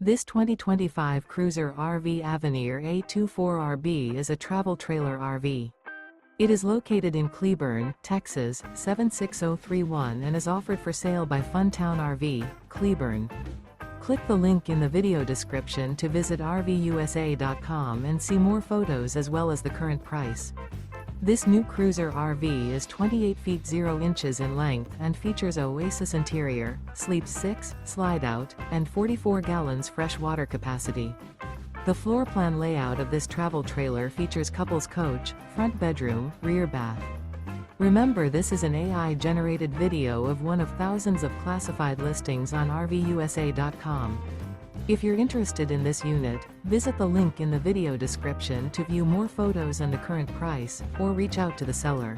This 2025 Cruiser RV Avenir A-24RB is a travel trailer RV. It is located in Cleburne, Texas, 76031 and is offered for sale by Funtown RV, Cleburne. Click the link in the video description to visit RVUSA.com and see more photos as well as the current price. This new Cruiser RV is 28 feet 0 inches in length and features OASIS interior, sleeps 6, slide-out, and 44 gallons fresh water capacity. The floor plan layout of this travel trailer features couples coach, front bedroom, rear bath. Remember, this is an AI-generated video of one of thousands of classified listings on RVUSA.com. If you're interested in this unit, visit the link in the video description to view more photos and the current price, or reach out to the seller.